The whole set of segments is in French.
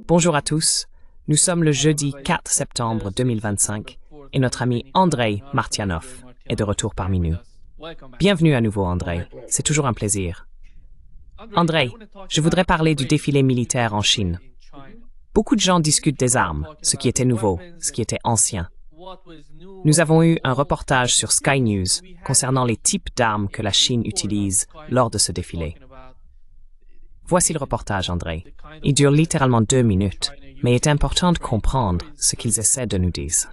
Bonjour à tous, nous sommes le jeudi 4 septembre 2025 et notre ami Andrei Martianov est de retour parmi nous. Bienvenue à nouveau Andrei, c'est toujours un plaisir. Andrei, je voudrais parler du défilé militaire en Chine. Beaucoup de gens discutent des armes, ce qui était nouveau, ce qui était ancien. Nous avons eu un reportage sur Sky News concernant les types d'armes que la Chine utilise lors de ce défilé. Voici le reportage, Andrei. Il dure littéralement 2 minutes, mais il est important de comprendre ce qu'ils essaient de nous dire.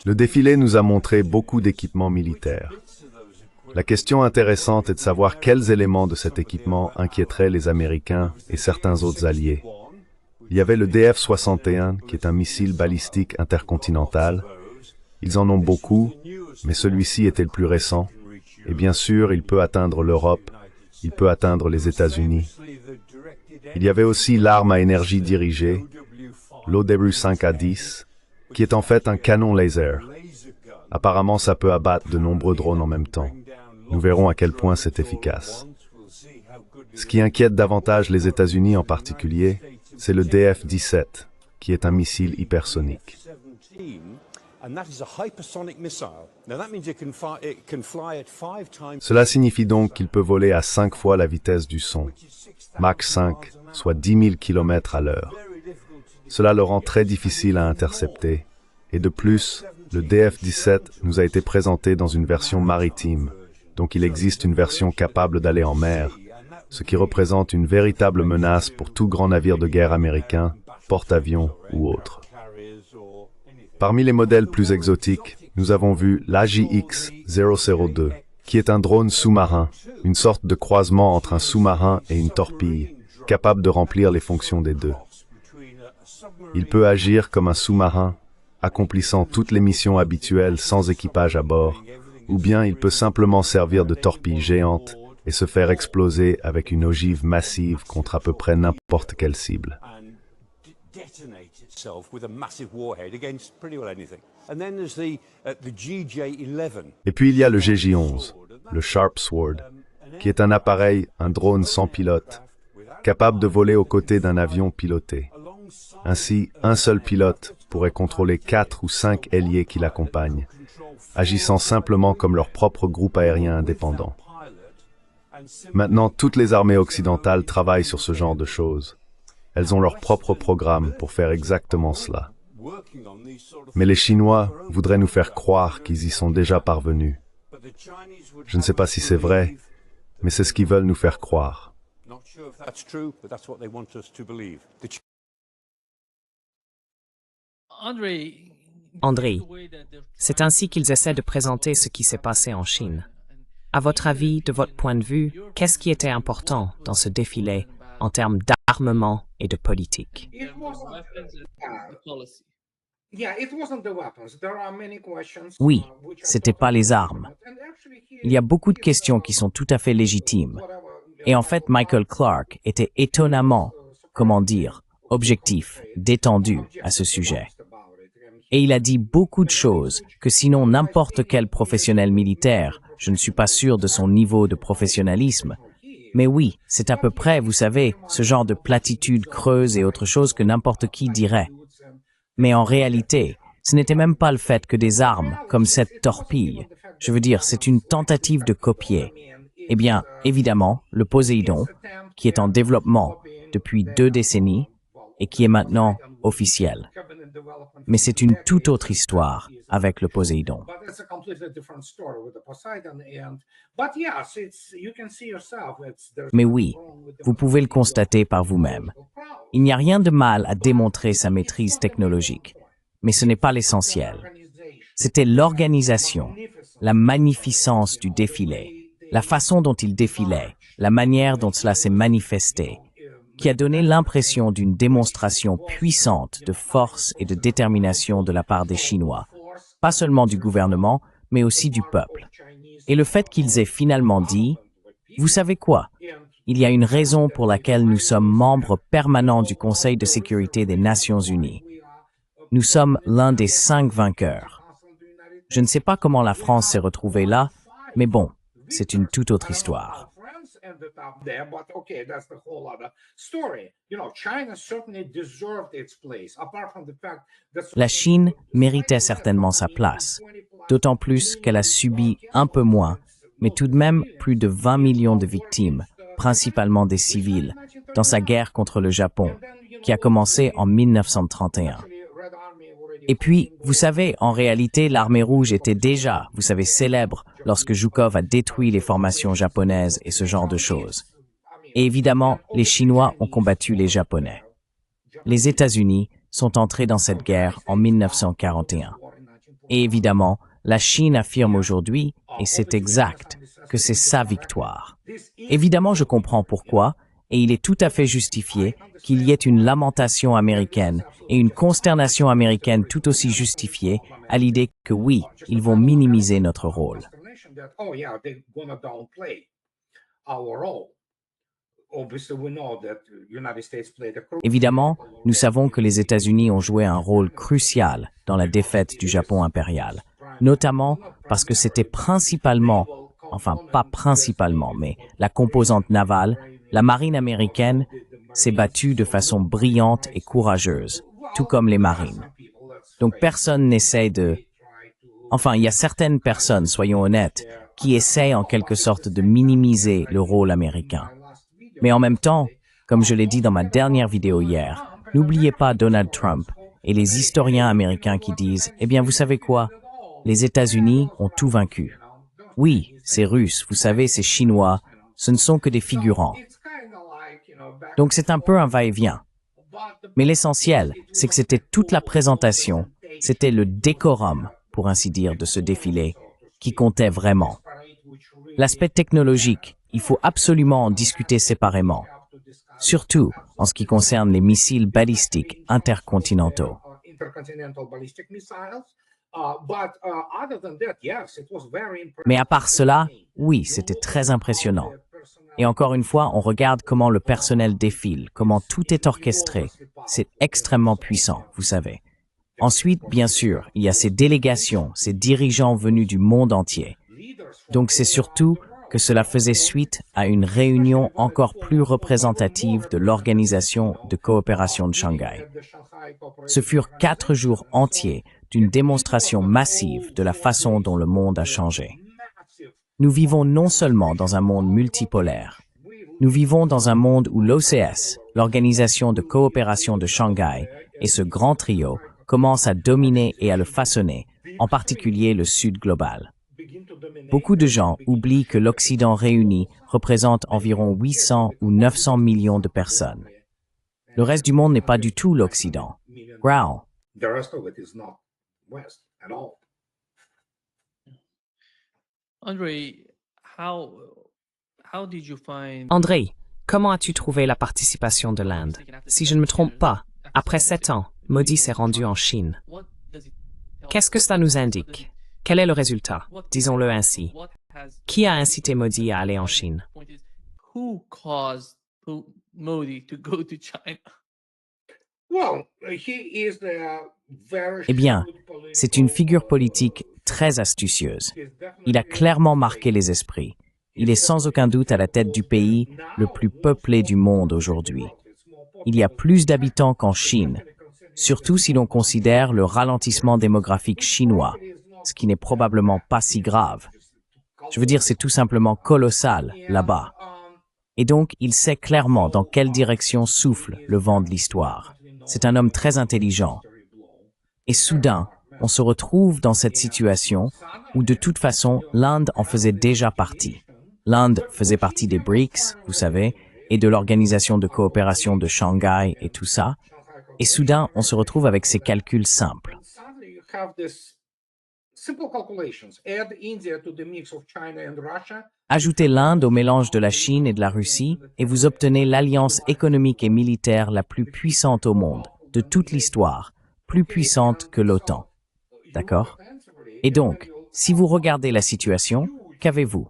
Le défilé nous a montré beaucoup d'équipements militaires. La question intéressante est de savoir quels éléments de cet équipement inquiéteraient les Américains et certains autres alliés. Il y avait le DF-61, qui est un missile balistique intercontinental. Ils en ont beaucoup, mais celui-ci était le plus récent. Et bien sûr, il peut atteindre l'Europe, il peut atteindre les États-Unis. Il y avait aussi l'arme à énergie dirigée, l'OW-5A10, qui est en fait un canon laser. Apparemment, ça peut abattre de nombreux drones en même temps. Nous verrons à quel point c'est efficace. Ce qui inquiète davantage les États-Unis en particulier, c'est le DF-17, qui est un missile hypersonique. Cela signifie donc qu'il peut voler à 5 fois la vitesse du son, Mach 5, soit 10 000 km à l'heure. Cela le rend très difficile à intercepter, et de plus, le DF-17 nous a été présenté dans une version maritime, donc il existe une version capable d'aller en mer, ce qui représente une véritable menace pour tout grand navire de guerre américain, porte-avions ou autre. Parmi les modèles plus exotiques, nous avons vu l'AJX-002, qui est un drone sous-marin, une sorte de croisement entre un sous-marin et une torpille, capable de remplir les fonctions des deux. Il peut agir comme un sous-marin, accomplissant toutes les missions habituelles sans équipage à bord, ou bien il peut simplement servir de torpille géante et se faire exploser avec une ogive massive contre à peu près n'importe quelle cible. Et puis il y a le GJ-11, le Sharp Sword, qui est un appareil, un drone sans pilote, capable de voler aux côtés d'un avion piloté. Ainsi, un seul pilote pourrait contrôler 4 ou 5 ailiers qui l'accompagnent, agissant simplement comme leur propre groupe aérien indépendant. Maintenant, toutes les armées occidentales travaillent sur ce genre de choses. Elles ont leur propre programme pour faire exactement cela. Mais les Chinois voudraient nous faire croire qu'ils y sont déjà parvenus. Je ne sais pas si c'est vrai, mais c'est ce qu'ils veulent nous faire croire. Andrei, c'est ainsi qu'ils essaient de présenter ce qui s'est passé en Chine. À votre avis, de votre point de vue, qu'est-ce qui était important dans ce défilé en termes d'armement et de politique? Oui, c'était pas les armes. Il y a beaucoup de questions qui sont tout à fait légitimes. Et en fait, Michael Clark était étonnamment, comment dire, objectif, détendu à ce sujet. Et il a dit beaucoup de choses que sinon n'importe quel professionnel militaire, je ne suis pas sûr de son niveau de professionnalisme, mais oui, c'est à peu près, vous savez, ce genre de platitude creuse et autre chose que n'importe qui dirait. Mais en réalité, ce n'était même pas le fait que des armes, comme cette torpille, je veux dire, c'est une tentative de copier. Eh bien, évidemment, le Poséidon, qui est en développement depuis 2 décennies et qui est maintenant officiel. Mais c'est une toute autre histoire avec le Poséidon. Mais oui, vous pouvez le constater par vous-même. Il n'y a rien de mal à démontrer sa maîtrise technologique, mais ce n'est pas l'essentiel. C'était l'organisation, la magnificence du défilé, la façon dont il défilait, la manière dont cela s'est manifesté, qui a donné l'impression d'une démonstration puissante de force et de détermination de la part des Chinois, pas seulement du gouvernement, mais aussi du peuple. Et le fait qu'ils aient finalement dit, vous savez quoi? Il y a une raison pour laquelle nous sommes membres permanents du Conseil de sécurité des Nations Unies. Nous sommes l'un des 5 vainqueurs. Je ne sais pas comment la France s'est retrouvée là, Mais bon, c'est une toute autre histoire. La Chine méritait certainement sa place, d'autant plus qu'elle a subi un peu moins, mais tout de même plus de 20 millions de victimes, principalement des civils, dans sa guerre contre le Japon, qui a commencé en 1931. Et puis, vous savez, en réalité, l'armée rouge était déjà, vous savez, célèbre lorsque Zhukov a détruit les formations japonaises et ce genre de choses. Et évidemment, les Chinois ont combattu les Japonais. Les États-Unis sont entrés dans cette guerre en 1941. Et évidemment, la Chine affirme aujourd'hui, et c'est exact, que c'est sa victoire. Évidemment, je comprends pourquoi, et il est tout à fait justifié qu'il y ait une lamentation américaine et une consternation américaine tout aussi justifiée à l'idée que oui, ils vont minimiser notre rôle. Évidemment, nous savons que les États-Unis ont joué un rôle crucial dans la défaite du Japon impérial, notamment parce que c'était principalement, enfin pas principalement, mais la composante navale, la marine américaine s'est battue de façon brillante et courageuse, tout comme les marines. Donc personne n'essaie de... Enfin, il y a certaines personnes, soyons honnêtes, qui essayent en quelque sorte de minimiser le rôle américain. Mais en même temps, comme je l'ai dit dans ma dernière vidéo hier, n'oubliez pas Donald Trump et les historiens américains qui disent « Eh bien, vous savez quoi? Les États-Unis ont tout vaincu. Oui, c'est russe, vous savez, c'est chinois, ce ne sont que des figurants. » Donc c'est un peu un va-et-vient. Mais l'essentiel, c'est que c'était toute la présentation, c'était le décorum, pour ainsi dire, de ce défilé, qui comptait vraiment. L'aspect technologique, il faut absolument en discuter séparément, surtout en ce qui concerne les missiles balistiques intercontinentaux. Mais à part cela, oui, c'était très impressionnant. Et encore une fois, on regarde comment le personnel défile, comment tout est orchestré. C'est extrêmement puissant, vous savez. Ensuite, bien sûr, il y a ces délégations, ces dirigeants venus du monde entier. Donc c'est surtout que cela faisait suite à une réunion encore plus représentative de l'Organisation de coopération de Shanghai. Ce furent 4 jours entiers d'une démonstration massive de la façon dont le monde a changé. Nous vivons non seulement dans un monde multipolaire, nous vivons dans un monde où l'OCS, l'Organisation de coopération de Shanghai, et ce grand trio commencent à dominer et à le façonner, en particulier le Sud global. Beaucoup de gens oublient que l'Occident réuni représente environ 800 ou 900 millions de personnes. Le reste du monde n'est pas du tout l'Occident. Growl. André, comment as-tu trouvé la participation de l'Inde? Si je ne me trompe pas, après 7 ans, Modi s'est rendu en Chine. Qu'est-ce que cela nous indique? Quel est le résultat? Disons-le ainsi. Qui a incité Modi à aller en Chine? Eh bien, c'est une figure politique très astucieuse. Il a clairement marqué les esprits. Il est sans aucun doute à la tête du pays le plus peuplé du monde aujourd'hui. Il y a plus d'habitants qu'en Chine, surtout si l'on considère le ralentissement démographique chinois, ce qui n'est probablement pas si grave. Je veux dire, c'est tout simplement colossal là-bas. Et donc, il sait clairement dans quelle direction souffle le vent de l'histoire. C'est un homme très intelligent. Et soudain, on se retrouve dans cette situation où de toute façon, l'Inde en faisait déjà partie. L'Inde faisait partie des BRICS, vous savez, et de l'Organisation de coopération de Shanghai et tout ça. Et soudain, on se retrouve avec ces calculs simples. Ajoutez l'Inde au mélange de la Chine et de la Russie et vous obtenez l'alliance économique et militaire la plus puissante au monde, de toute l'histoire, plus puissante que l'OTAN. D'accord? Et donc, si vous regardez la situation, qu'avez-vous?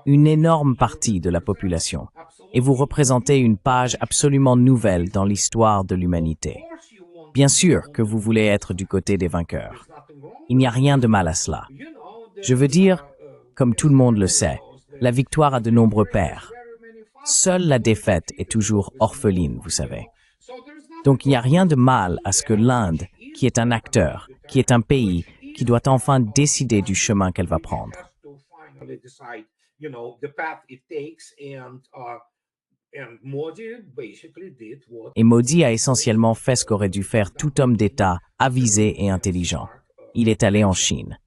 Une énorme partie de la population, et vous représentez une page absolument nouvelle dans l'histoire de l'humanité. Bien sûr que vous voulez être du côté des vainqueurs. Il n'y a rien de mal à cela. Je veux dire, comme tout le monde le sait, la victoire a de nombreux pères. Seule la défaite est toujours orpheline, vous savez. Donc il n'y a rien de mal à ce que l'Inde, qui est un acteur, qui est un pays, qui doit enfin décider du chemin qu'elle va prendre. Et Modi a essentiellement fait ce qu'aurait dû faire tout homme d'État avisé et intelligent. Il est allé en Chine.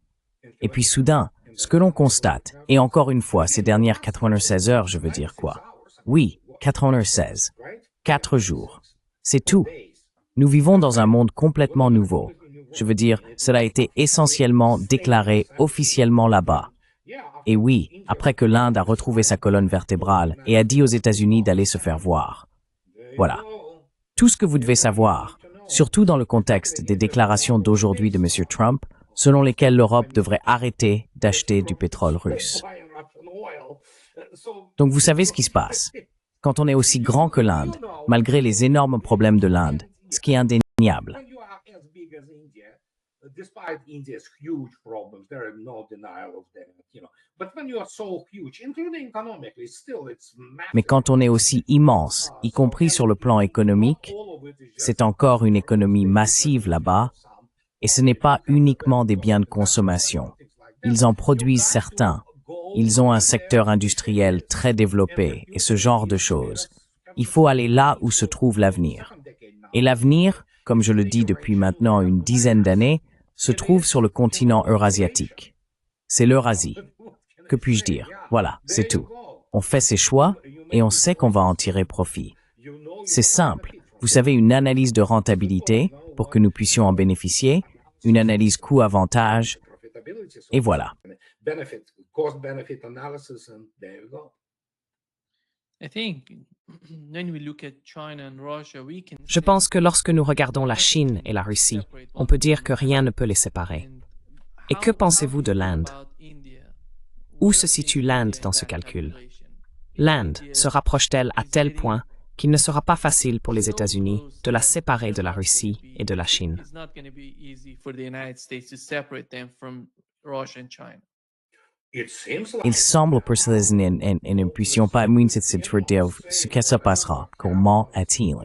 Et puis soudain, ce que l'on constate, et encore une fois, ces dernières 96 heures, je veux dire quoi? Oui, 96. 4 jours. C'est tout. Nous vivons dans un monde complètement nouveau. Je veux dire, cela a été essentiellement déclaré officiellement là-bas. Et oui, après que l'Inde a retrouvé sa colonne vertébrale et a dit aux États-Unis d'aller se faire voir. Voilà. Tout ce que vous devez savoir, surtout dans le contexte des déclarations d'aujourd'hui de M. Trump, selon lesquelles l'Europe devrait arrêter d'acheter du pétrole russe. Donc vous savez ce qui se passe. Quand on est aussi grand que l'Inde, malgré les énormes problèmes de l'Inde, ce qui est indéniable. Mais quand on est aussi immense, y compris sur le plan économique, c'est encore une économie massive là-bas, et ce n'est pas uniquement des biens de consommation. Ils en produisent certains. Ils ont un secteur industriel très développé et ce genre de choses. Il faut aller là où se trouve l'avenir. Et l'avenir, comme je le dis depuis maintenant une dizaine d'années, se trouve sur le continent eurasiatique. C'est l'Eurasie. Que puis-je dire? Voilà, c'est tout. On fait ses choix et on sait qu'on va en tirer profit. C'est simple. Vous savez, une analyse de rentabilité pour que nous puissions en bénéficier, une analyse coût-avantage, et voilà. Je pense que lorsque nous regardons la Chine et la Russie, on peut dire que rien ne peut les séparer. Et que pensez-vous de l'Inde? Où se situe l'Inde dans ce calcul? L'Inde se rapproche-t-elle à tel point qu'il ne sera pas facile pour les États-Unis de la séparer de la Russie et de la Chine? Il semble pour cela et ne puissions pas dire ce que ça passera. Comment est-il?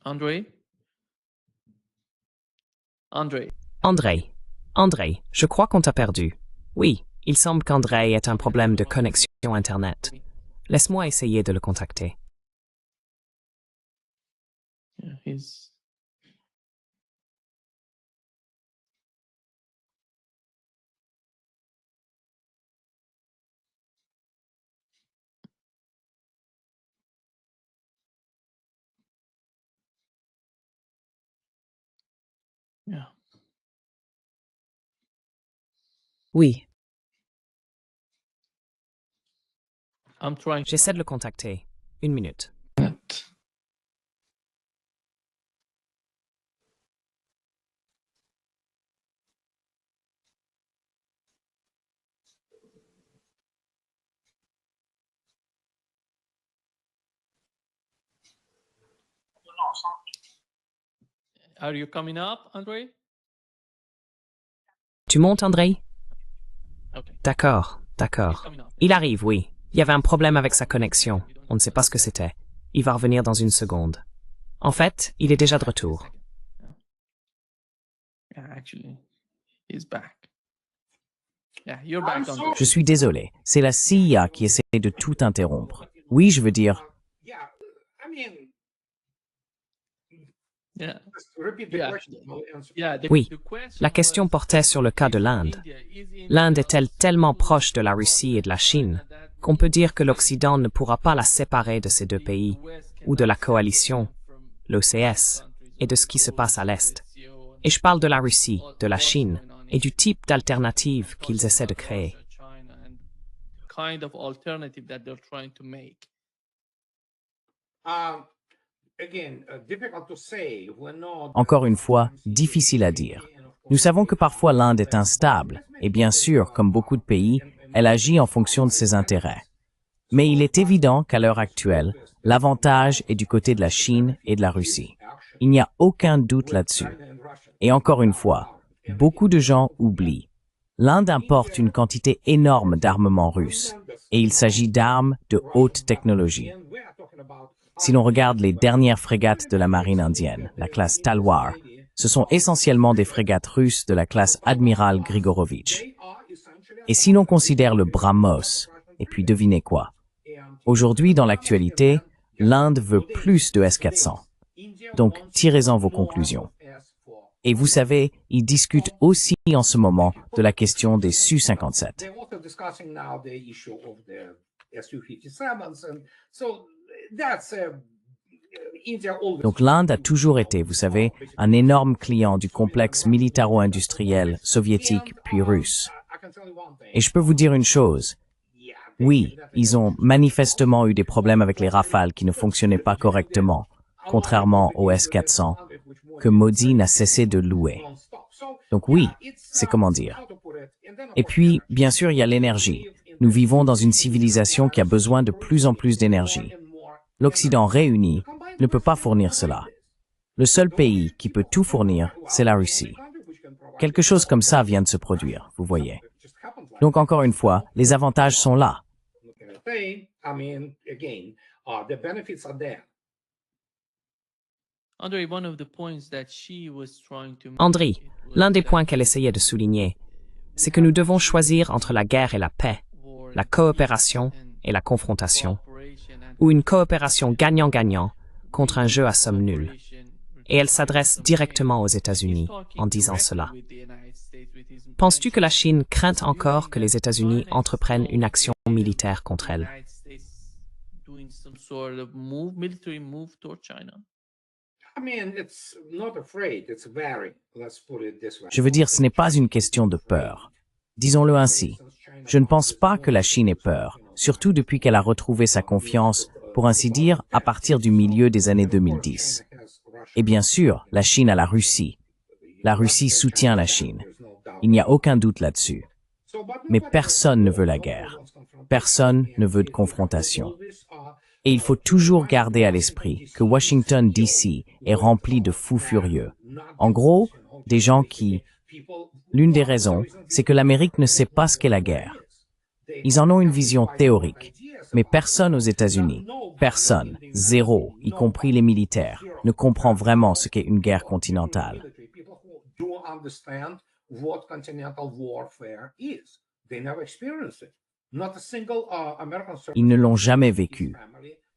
André, je crois qu'on t'a perdu. Oui, il semble qu'André ait un problème de connexion Internet. Laisse-moi essayer de le contacter. Oui, j'essaie de le contacter. Une minute. Are you coming up, André? Tu montes, André? Okay. D'accord. Il arrive, oui. Il y avait un problème avec sa connexion. On ne sait pas ce que c'était. Il va revenir dans une seconde. En fait, il est déjà de retour. Je suis désolé. C'est la CIA qui essaie de tout interrompre. Oui, je veux dire... Oui, la question portait sur le cas de l'Inde. L'Inde est-elle tellement proche de la Russie et de la Chine qu'on peut dire que l'Occident ne pourra pas la séparer de ces deux pays, ou de la coalition, l'OCS, et de ce qui se passe à l'Est. Et je parle de la Russie, de la Chine, et du type d'alternative qu'ils essaient de créer. Encore une fois, difficile à dire. Nous savons que parfois l'Inde est instable, et bien sûr, comme beaucoup de pays, elle agit en fonction de ses intérêts. Mais il est évident qu'à l'heure actuelle, L'avantage est du côté de la Chine et de la Russie. Il n'y a aucun doute là-dessus. Et encore une fois, beaucoup de gens oublient. L'Inde importe une quantité énorme d'armement russe, et il s'agit d'armes de haute technologie. Si l'on regarde les dernières frégates de la marine indienne, la classe Talwar, ce sont essentiellement des frégates russes de la classe Admiral Grigorovitch. Et si l'on considère le BrahMos, et puis devinez quoi? Aujourd'hui, dans l'actualité, l'Inde veut plus de S-400. Donc, tirez-en vos conclusions. Et vous savez, ils discutent aussi en ce moment de la question des Su-57. Donc l'Inde a toujours été, vous savez, un énorme client du complexe militaro-industriel soviétique puis russe. Et je peux vous dire une chose. Oui, ils ont manifestement eu des problèmes avec les Rafales qui ne fonctionnaient pas correctement, contrairement au S-400, que Modi n'a cessé de louer. Donc oui, c'est comment dire. Et puis, bien sûr, il y a l'énergie. Nous vivons dans une civilisation qui a besoin de plus en plus d'énergie. L'Occident réuni ne peut pas fournir cela. Le seul pays qui peut tout fournir, c'est la Russie. Quelque chose comme ça vient de se produire, vous voyez. Donc encore une fois, les avantages sont là. André, l'un des points qu'elle essayait de souligner, c'est que nous devons choisir entre la guerre et la paix, la coopération et la confrontation, ou une coopération gagnant-gagnant contre un jeu à somme nulle. Et elle s'adresse directement aux États-Unis en disant cela. Penses-tu que la Chine craint encore que les États-Unis entreprennent une action militaire contre elle? Je veux dire, ce n'est pas une question de peur. Disons-le ainsi. Je ne pense pas que la Chine ait peur, surtout depuis qu'elle a retrouvé sa confiance, pour ainsi dire, à partir du milieu des années 2010. Et bien sûr, la Chine a la Russie. La Russie soutient la Chine. Il n'y a aucun doute là-dessus. Mais personne ne veut la guerre. Personne ne veut de confrontation. Et il faut toujours garder à l'esprit que Washington, D.C. est rempli de fous furieux. En gros, des gens qui... L'une des raisons, c'est que l'Amérique ne sait pas ce qu'est la guerre. Ils en ont une vision théorique. Mais personne aux États-Unis, personne, zéro, y compris les militaires, ne comprend vraiment ce qu'est une guerre continentale. Ils ne l'ont jamais vécu.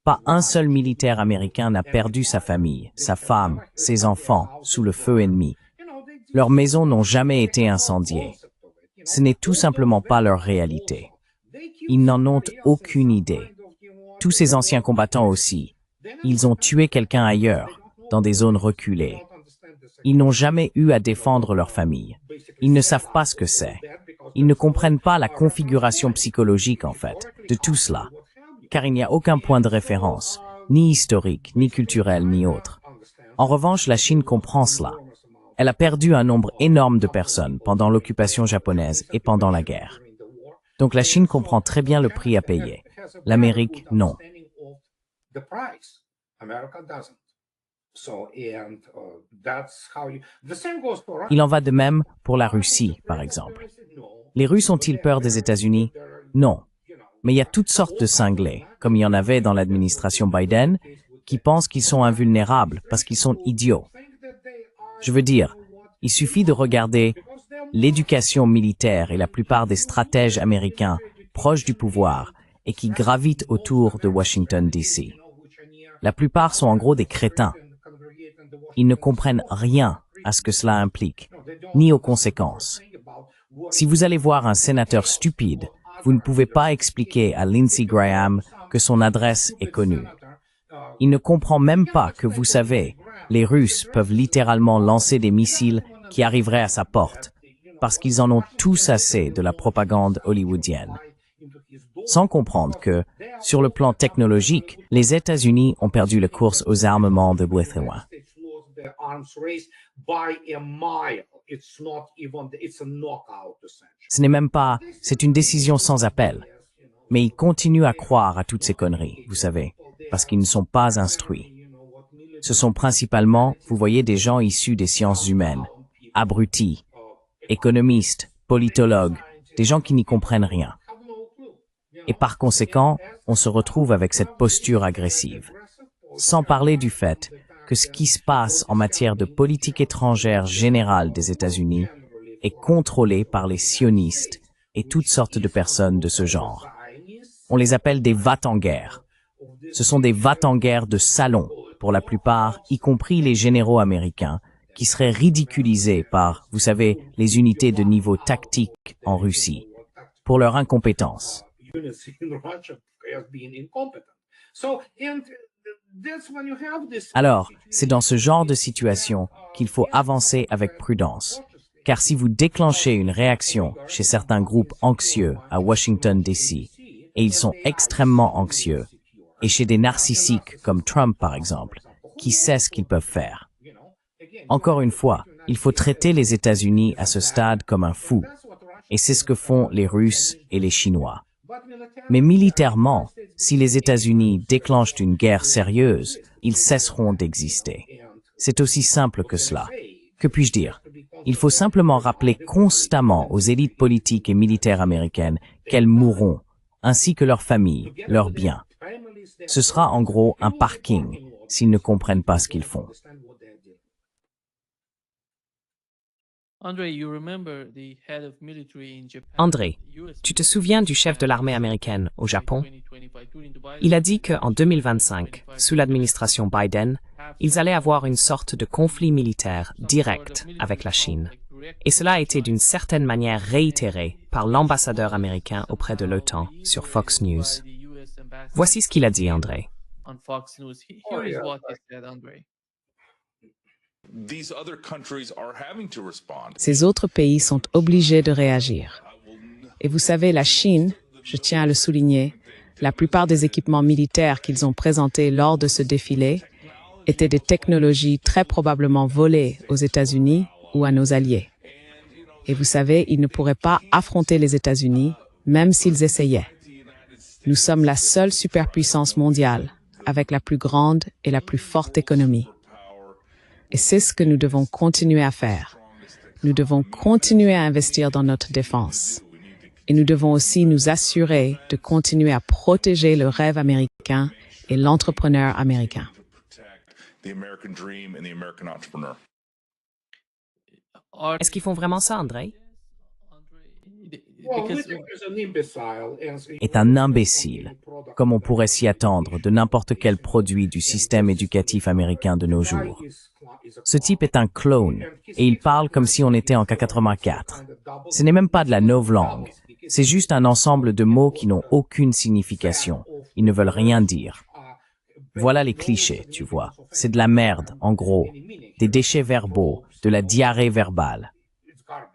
Pas un seul militaire américain n'a perdu sa famille, sa femme, ses enfants, sous le feu ennemi. Leurs maisons n'ont jamais été incendiées. Ce n'est tout simplement pas leur réalité. Ils n'en ont aucune idée. Tous ces anciens combattants aussi. Ils ont tué quelqu'un ailleurs, dans des zones reculées. Ils n'ont jamais eu à défendre leur famille. Ils ne savent pas ce que c'est. Ils ne comprennent pas la configuration psychologique, en fait, de tout cela. Car il n'y a aucun point de référence, ni historique, ni culturel, ni autre. En revanche, la Chine comprend cela. Elle a perdu un nombre énorme de personnes pendant l'occupation japonaise et pendant la guerre. Donc la Chine comprend très bien le prix à payer. L'Amérique, non. Il en va de même pour la Russie, par exemple. Les Russes ont-ils peur des États-Unis? Non. Mais il y a toutes sortes de cinglés, comme il y en avait dans l'administration Biden, qui pensent qu'ils sont invulnérables parce qu'ils sont idiots. Je veux dire, il suffit de regarder l'éducation militaire et la plupart des stratèges américains proches du pouvoir et qui gravitent autour de Washington, D.C. La plupart sont en gros des crétins. Ils ne comprennent rien à ce que cela implique, ni aux conséquences. Si vous allez voir un sénateur stupide, vous ne pouvez pas expliquer à Lindsey Graham que son adresse est connue. Il ne comprend même pas que, vous savez, les Russes peuvent littéralement lancer des missiles qui arriveraient à sa porte, parce qu'ils en ont tous assez de la propagande hollywoodienne. Sans comprendre que, sur le plan technologique, les États-Unis ont perdu la course aux armements de loin. Ce n'est même pas, c'est une décision sans appel. Mais ils continuent à croire à toutes ces conneries, vous savez. parce qu'ils ne sont pas instruits. Ce sont principalement, vous voyez, des gens issus des sciences humaines, abrutis, économistes, politologues, des gens qui n'y comprennent rien. Et par conséquent, on se retrouve avec cette posture agressive. Sans parler du fait que ce qui se passe en matière de politique étrangère générale des États-Unis est contrôlé par les sionistes et toutes sortes de personnes de ce genre. On les appelle des va-t-en-guerre. Ce sont des va-t-en-guerre de salon, pour la plupart, y compris les généraux américains, qui seraient ridiculisés par, vous savez, les unités de niveau tactique en Russie, pour leur incompétence. Alors, c'est dans ce genre de situation qu'il faut avancer avec prudence, car si vous déclenchez une réaction chez certains groupes anxieux à Washington, D.C., et ils sont extrêmement anxieux, et chez des narcissiques comme Trump par exemple, qui sait ce qu'ils peuvent faire. Encore une fois, il faut traiter les États-Unis à ce stade comme un fou, et c'est ce que font les Russes et les Chinois. Mais militairement, si les États-Unis déclenchent une guerre sérieuse, ils cesseront d'exister. C'est aussi simple que cela. Que puis-je dire? Il faut simplement rappeler constamment aux élites politiques et militaires américaines qu'elles mourront, ainsi que leurs familles, leurs biens. Ce sera en gros un parking s'ils ne comprennent pas ce qu'ils font. André, tu te souviens du chef de l'armée américaine au Japon? Il a dit qu'en 2025, sous l'administration Biden, ils allaient avoir une sorte de conflit militaire direct avec la Chine. Et cela a été d'une certaine manière réitéré par l'ambassadeur américain auprès de l'OTAN sur Fox News. Voici ce qu'il a dit, André. Ces autres pays sont obligés de réagir. Et vous savez, la Chine, je tiens à le souligner, la plupart des équipements militaires qu'ils ont présentés lors de ce défilé étaient des technologies très probablement volées aux États-Unis ou à nos alliés. Et vous savez, ils ne pourraient pas affronter les États-Unis, même s'ils essayaient. Nous sommes la seule superpuissance mondiale, avec la plus grande et la plus forte économie. Et c'est ce que nous devons continuer à faire. Nous devons continuer à investir dans notre défense. Et nous devons aussi nous assurer de continuer à protéger le rêve américain et l'entrepreneur américain. Est-ce qu'ils font vraiment ça, André? Est un imbécile, comme on pourrait s'y attendre de n'importe quel produit du système éducatif américain de nos jours. Ce type est un clone, et il parle comme si on était en K84. Ce n'est même pas de la novlangue, c'est juste un ensemble de mots qui n'ont aucune signification. Ils ne veulent rien dire. Voilà les clichés, tu vois. C'est de la merde, en gros. Des déchets verbaux, de la diarrhée verbale.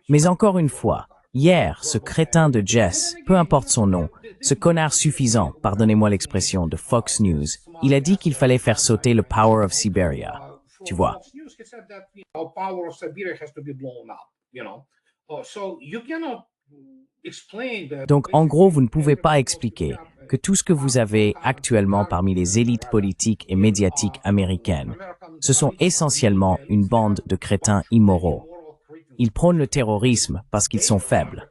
Mais encore une fois, hier, ce crétin de Jess, peu importe son nom, ce connard suffisant, pardonnez-moi l'expression, de Fox News, il a dit qu'il fallait faire sauter le Power of Siberia. Tu vois. Donc, en gros, vous ne pouvez pas expliquer que tout ce que vous avez actuellement parmi les élites politiques et médiatiques américaines, ce sont essentiellement une bande de crétins immoraux. Ils prônent le terrorisme parce qu'ils sont faibles.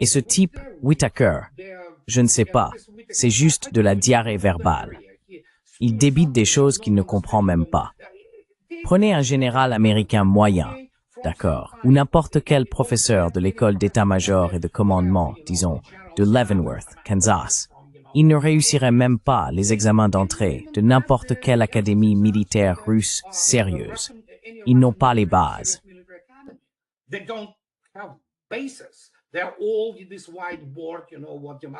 Et ce type, Whitaker, je ne sais pas, c'est juste de la diarrhée verbale. Il débite des choses qu'il ne comprend même pas. Prenez un général américain moyen, d'accord, ou n'importe quel professeur de l'école d'état-major et de commandement, disons, de Leavenworth, Kansas. Il ne réussirait même pas les examens d'entrée de n'importe quelle académie militaire russe sérieuse. Ils n'ont pas les bases.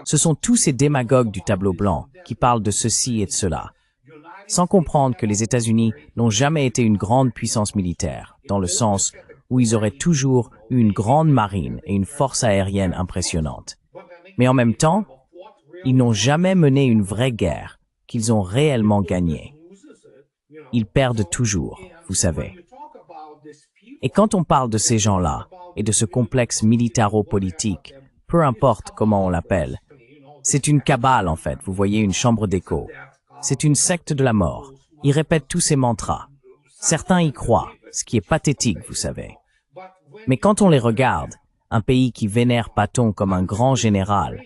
Ce sont tous ces démagogues du tableau blanc qui parlent de ceci et de cela, sans comprendre que les États-Unis n'ont jamais été une grande puissance militaire, dans le sens où ils auraient toujours eu une grande marine et une force aérienne impressionnante. Mais en même temps, ils n'ont jamais mené une vraie guerre qu'ils ont réellement gagnée. Ils perdent toujours, vous savez. Et quand on parle de ces gens-là, et de ce complexe militaro-politique, peu importe comment on l'appelle, c'est une cabale en fait, vous voyez, une chambre d'écho. C'est une secte de la mort. Ils répètent tous ces mantras. Certains y croient, ce qui est pathétique, vous savez. Mais quand on les regarde, un pays qui vénère Patton comme un grand général,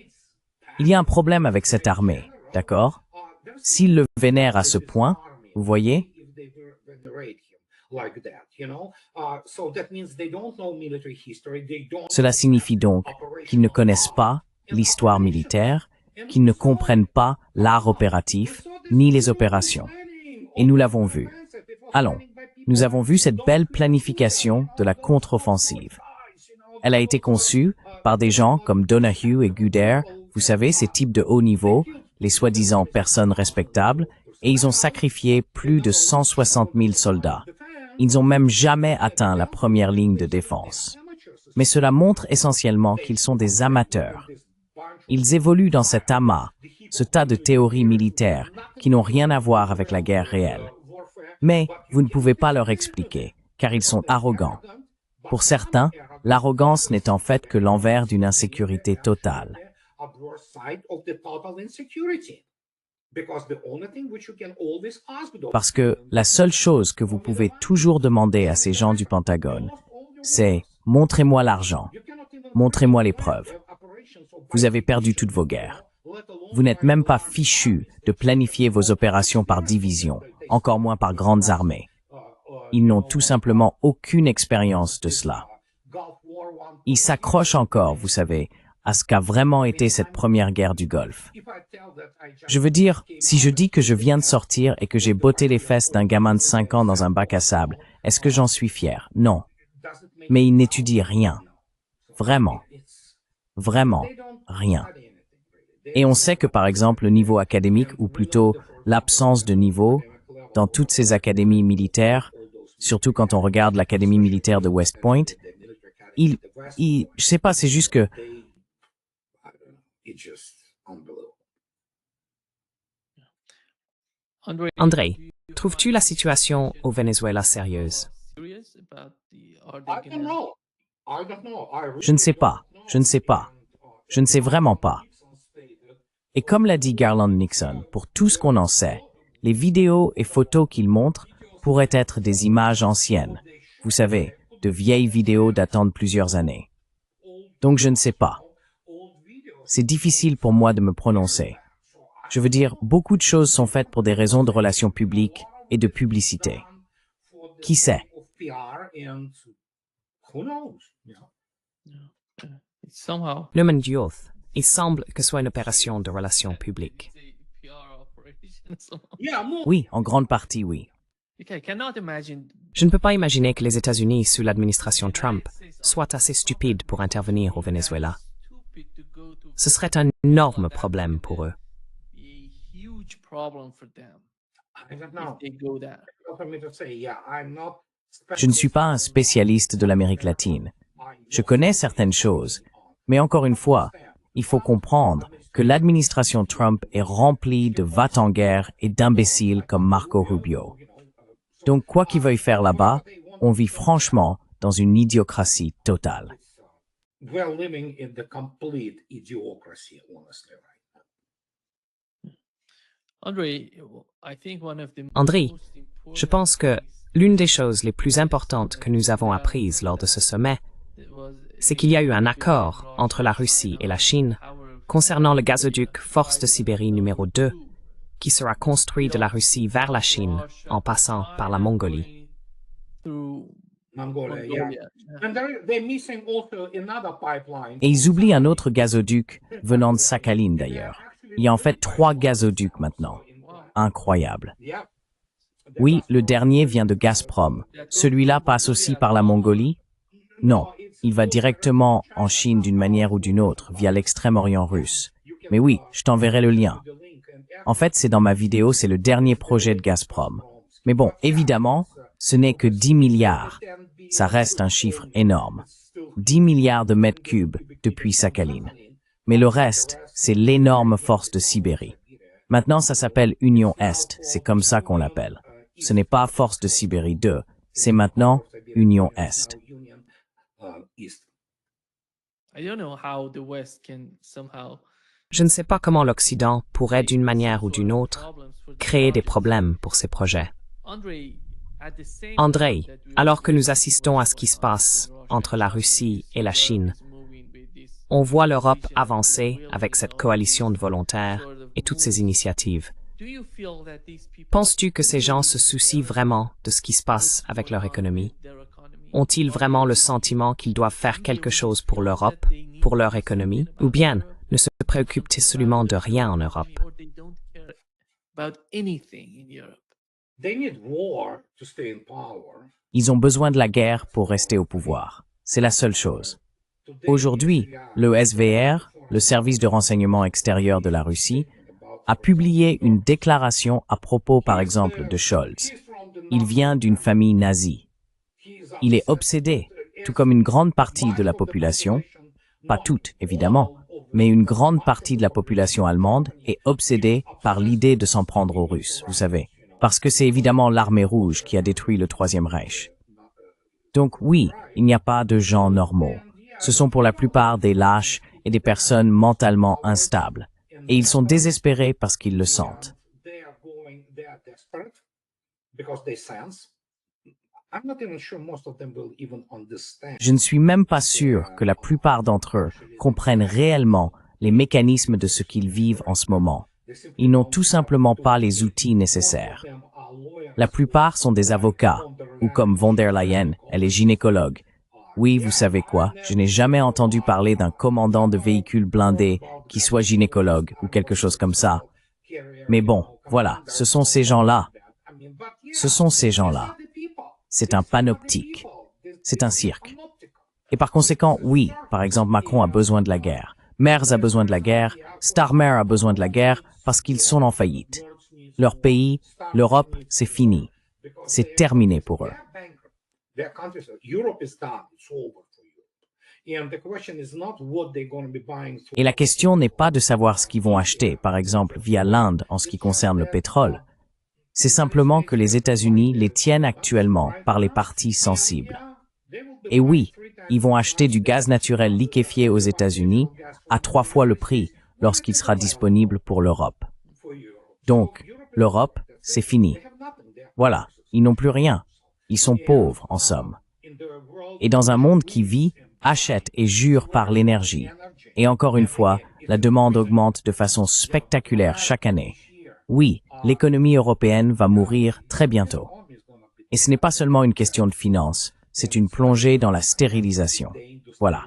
il y a un problème avec cette armée, d'accord? S'ils le vénèrent à ce point, vous voyez? Cela signifie donc qu'ils ne connaissent pas l'histoire militaire, qu'ils ne comprennent pas l'art opératif, ni les opérations. Et nous l'avons vu. Allons, nous avons vu cette belle planification de la contre-offensive. Elle a été conçue par des gens comme Donahue et Guder, vous savez, ces types de haut niveau, les soi-disant personnes respectables, et ils ont sacrifié plus de 160 000 soldats. Ils n'ont même jamais atteint la première ligne de défense. Mais cela montre essentiellement qu'ils sont des amateurs. Ils évoluent dans cet amas, ce tas de théories militaires qui n'ont rien à voir avec la guerre réelle. Mais vous ne pouvez pas leur expliquer, car ils sont arrogants. Pour certains, l'arrogance n'est en fait que l'envers d'une insécurité totale. Parce que la seule chose que vous pouvez toujours demander à ces gens du Pentagone, c'est « montrez-moi l'argent, montrez-moi les preuves ». Vous avez perdu toutes vos guerres. Vous n'êtes même pas fichu de planifier vos opérations par division, encore moins par grandes armées. Ils n'ont tout simplement aucune expérience de cela. Ils s'accrochent encore, vous savez, à ce qu'a vraiment été cette première guerre du Golfe. Je veux dire, si je dis que je viens de sortir et que j'ai botté les fesses d'un gamin de 5 ans dans un bac à sable, est-ce que j'en suis fier? Non. Mais ils n'étudient rien. Vraiment. Vraiment. Rien. Et on sait que, par exemple, le niveau académique, ou plutôt l'absence de niveau, dans toutes ces académies militaires, surtout quand on regarde l'académie militaire de West Point, je sais pas, c'est juste que André, trouves-tu la situation au Venezuela sérieuse? je ne sais pas, je ne sais pas, je ne sais vraiment pas. Et comme l'a dit Garland Nixon, pour tout ce qu'on en sait, les vidéos et photos qu'il montre pourraient être des images anciennes. Vous savez, de vieilles vidéos datant de plusieurs années. Donc je ne sais pas. C'est difficile pour moi de me prononcer. Je veux dire, beaucoup de choses sont faites pour des raisons de relations publiques et de publicité. Qui sait? Newman Youth, il semble que ce soit une opération de relations publiques. Oui, en grande partie, oui. Je ne peux pas imaginer que les États-Unis, sous l'administration Trump, soient assez stupides pour intervenir au Venezuela. Ce serait un énorme problème pour eux. Je ne suis pas un spécialiste de l'Amérique latine. Je connais certaines choses, mais encore une fois, il faut comprendre que l'administration Trump est remplie de va-t-en-guerre et d'imbéciles comme Marco Rubio. Donc, quoi qu'ils veuillent faire là-bas, on vit franchement dans une idiocratie totale. André, je pense que l'une des choses les plus importantes que nous avons apprises lors de ce sommet, c'est qu'il y a eu un accord entre la Russie et la Chine concernant le gazoduc Force de Sibérie numéro 2, qui sera construit de la Russie vers la Chine en passant par la Mongolie. Et ils oublient un autre gazoduc venant de Sakhaline d'ailleurs. Il y a en fait 3 gazoducs maintenant. Incroyable. Oui, le dernier vient de Gazprom. Celui-là passe aussi par la Mongolie? Non, il va directement en Chine d'une manière ou d'une autre, via l'extrême-orient russe. Mais oui, je t'enverrai le lien. En fait, c'est dans ma vidéo, c'est le dernier projet de Gazprom. Mais bon, évidemment, ce n'est que 10 milliards. Ça reste un chiffre énorme. 10 milliards de mètres cubes depuis Sakhaline. Mais le reste, c'est l'énorme force de Sibérie. Maintenant, ça s'appelle Union Est, c'est comme ça qu'on l'appelle. Ce n'est pas Force de Sibérie 2, c'est maintenant Union Est. Je ne sais pas comment l'Occident pourrait, d'une manière ou d'une autre, créer des problèmes pour ces projets. Andrei, alors que nous assistons à ce qui se passe entre la Russie et la Chine, on voit l'Europe avancer avec cette coalition de volontaires et toutes ces initiatives. Penses-tu que ces gens se soucient vraiment de ce qui se passe avec leur économie? Ont-ils vraiment le sentiment qu'ils doivent faire quelque chose pour l'Europe, pour leur économie, ou bien ne se préoccupent absolument de rien en Europe? Ils ont besoin de la guerre pour rester au pouvoir. C'est la seule chose. Aujourd'hui, le SVR, le service de renseignement extérieur de la Russie, a publié une déclaration à propos, par exemple, de Scholz. Il vient d'une famille nazie. Il est obsédé, tout comme une grande partie de la population, pas toute, évidemment, mais une grande partie de la population allemande est obsédée par l'idée de s'en prendre aux Russes, vous savez, parce que c'est évidemment l'armée rouge qui a détruit le Troisième Reich. Donc oui, il n'y a pas de gens normaux. Ce sont pour la plupart des lâches et des personnes mentalement instables. Et ils sont désespérés parce qu'ils le sentent. Je ne suis même pas sûr que la plupart d'entre eux comprennent réellement les mécanismes de ce qu'ils vivent en ce moment. Ils n'ont tout simplement pas les outils nécessaires. La plupart sont des avocats, ou comme von der Leyen, elle est gynécologue. Oui, vous savez quoi, je n'ai jamais entendu parler d'un commandant de véhicule blindé qui soit gynécologue ou quelque chose comme ça. Mais bon, voilà, ce sont ces gens-là. Ce sont ces gens-là. C'est un panoptique. C'est un cirque. Et par conséquent, oui, par exemple, Macron a besoin de la guerre. Merz a besoin de la guerre. Starmer a besoin de la guerre parce qu'ils sont en faillite. Leur pays, l'Europe, c'est fini. C'est terminé pour eux. Et la question n'est pas de savoir ce qu'ils vont acheter, par exemple, via l'Inde en ce qui concerne le pétrole. C'est simplement que les États-Unis les tiennent actuellement par les parties sensibles. Et oui, ils vont acheter du gaz naturel liquéfié aux États-Unis à 3 fois le prix lorsqu'il sera disponible pour l'Europe. Donc, l'Europe, c'est fini. Voilà, ils n'ont plus rien. Ils sont pauvres, en somme. Et dans un monde qui vit, achète et jure par l'énergie. Et encore une fois, la demande augmente de façon spectaculaire chaque année. Oui, l'économie européenne va mourir très bientôt. Et ce n'est pas seulement une question de finances, c'est une plongée dans la stérilisation. Voilà.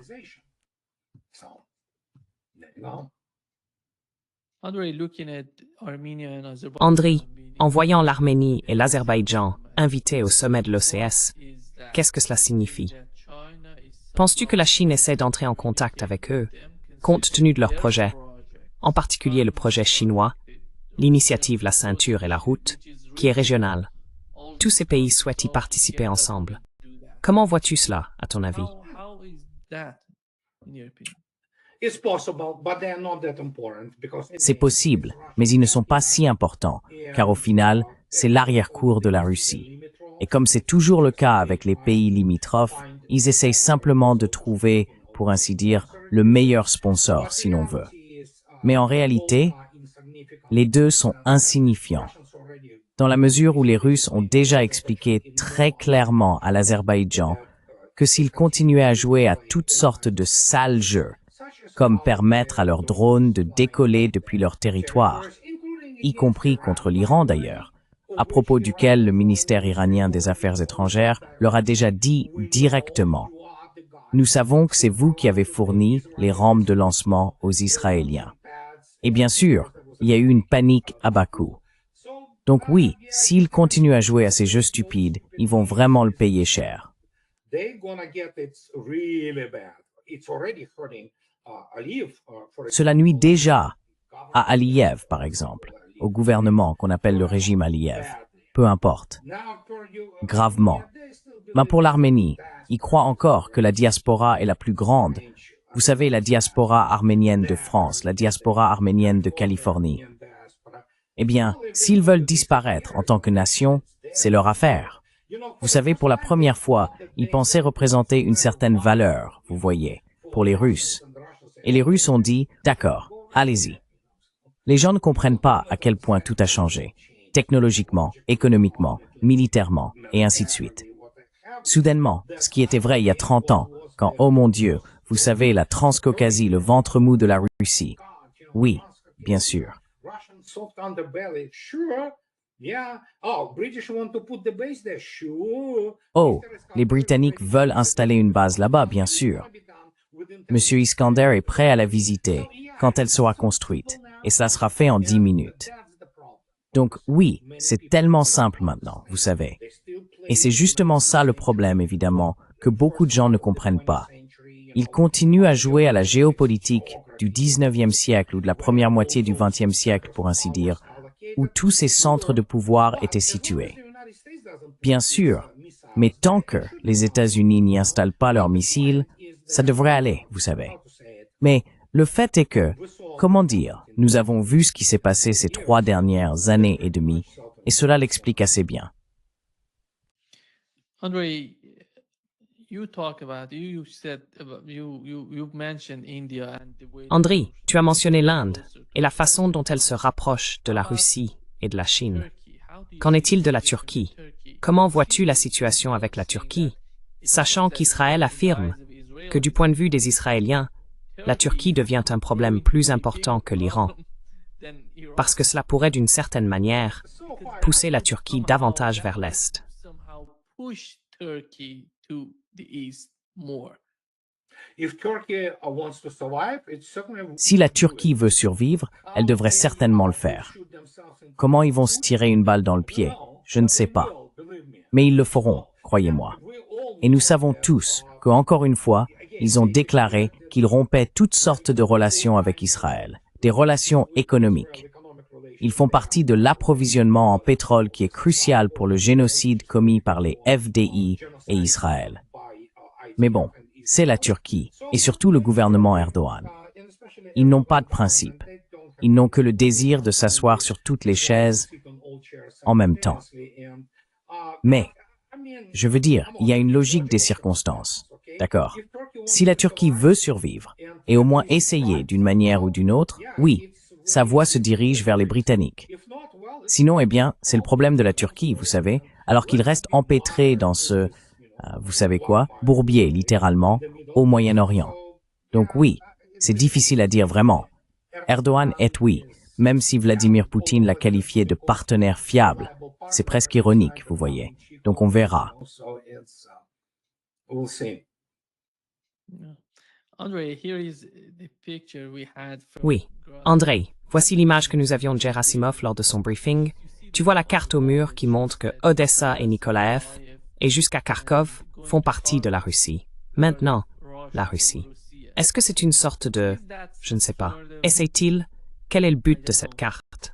Andrei, en voyant l'Arménie et l'Azerbaïdjan invités au sommet de l'OCS, qu'est-ce que cela signifie? Penses-tu que la Chine essaie d'entrer en contact avec eux, compte tenu de leurs projets, en particulier le projet chinois, l'initiative La Ceinture et la Route, qui est régionale? Tous ces pays souhaitent y participer ensemble. Comment vois-tu cela, à ton avis? C'est possible, mais ils ne sont pas si importants, car au final, c'est l'arrière-cour de la Russie. Et comme c'est toujours le cas avec les pays limitrophes, ils essayent simplement de trouver, pour ainsi dire, le meilleur sponsor, si l'on veut. Mais en réalité, les deux sont insignifiants, dans la mesure où les Russes ont déjà expliqué très clairement à l'Azerbaïdjan que s'ils continuaient à jouer à toutes sortes de sales jeux, comme permettre à leurs drones de décoller depuis leur territoire, y compris contre l'Iran d'ailleurs, à propos duquel le ministère iranien des Affaires étrangères leur a déjà dit directement « Nous savons que c'est vous qui avez fourni les rampes de lancement aux Israéliens. » Et bien sûr, il y a eu une panique à Bakou. Donc oui, s'ils continuent à jouer à ces jeux stupides, ils vont vraiment le payer cher. Cela nuit déjà à Aliyev, par exemple, au gouvernement qu'on appelle le régime Aliyev. Peu importe. Gravement. Mais pour l'Arménie, ils croient encore que la diaspora est la plus grande. Vous savez, la diaspora arménienne de France, la diaspora arménienne de Californie. Eh bien, s'ils veulent disparaître en tant que nation, c'est leur affaire. Vous savez, pour la première fois, ils pensaient représenter une certaine valeur, vous voyez, pour les Russes. Et les Russes ont dit, d'accord, Allez-y. Les gens ne comprennent pas à quel point tout a changé, technologiquement, économiquement, militairement, et ainsi de suite. Soudainement, ce qui était vrai il y a 30 ans, quand, oh mon Dieu, vous savez, la Transcaucasie, le ventre mou de la Russie. Oui, bien sûr. Oh, les Britanniques veulent installer une base là-bas, bien sûr. Monsieur Iskander est prêt à la visiter quand elle sera construite, et cela sera fait en 10 minutes. Donc oui, c'est tellement simple maintenant, vous savez. Et c'est justement ça le problème, évidemment, que beaucoup de gens ne comprennent pas. Ils continuent à jouer à la géopolitique du 19e siècle ou de la première moitié du 20e siècle, pour ainsi dire, où tous ces centres de pouvoir étaient situés. Bien sûr, mais tant que les États-Unis n'y installent pas leurs missiles, ça devrait aller, vous savez. Mais le fait est que, comment dire, nous avons vu ce qui s'est passé ces 3 dernières années et demie, et cela l'explique assez bien. Andrei, you talk about, you said, you mentioned India and the way André, tu as mentionné l'Inde et la façon dont elle se rapproche de la Russie et de la Chine. Qu'en est-il de la Turquie? Comment vois-tu la situation avec la Turquie, sachant qu'Israël affirme que du point de vue des Israéliens, la Turquie devient un problème plus important que l'Iran, parce que cela pourrait d'une certaine manière pousser la Turquie davantage vers l'Est. Si la Turquie veut survivre, elle devrait certainement le faire. Comment ils vont se tirer une balle dans le pied? Je ne sais pas. Mais ils le feront, croyez-moi. Et nous savons tous que, encore une fois, ils ont déclaré qu'ils rompaient toutes sortes de relations avec Israël, des relations économiques. Ils font partie de l'approvisionnement en pétrole qui est crucial pour le génocide commis par les FDI et Israël. Mais bon, c'est la Turquie, et surtout le gouvernement Erdogan. Ils n'ont pas de principe. Ils n'ont que le désir de s'asseoir sur toutes les chaises en même temps. Mais, je veux dire, il y a une logique des circonstances. D'accord? Si la Turquie veut survivre, et au moins essayer d'une manière ou d'une autre, oui, sa voie se dirige vers les Britanniques. Sinon, eh bien, c'est le problème de la Turquie, vous savez, alors qu'il reste empêtré dans ce, vous savez quoi, bourbier, littéralement, au Moyen-Orient. Donc oui, c'est difficile à dire vraiment. Erdogan est oui, même si Vladimir Poutine l'a qualifié de partenaire fiable. C'est presque ironique, vous voyez. Donc on verra. Oui, André, voici l'image que nous avions de Gerasimov lors de son briefing. Tu vois la carte au mur qui montre que Odessa et Nikolaev, et jusqu'à Kharkov, font partie de la Russie. Maintenant, la Russie. Est-ce que c'est une sorte de... Je ne sais pas. Essaie-t-il? Quel est le but de cette carte?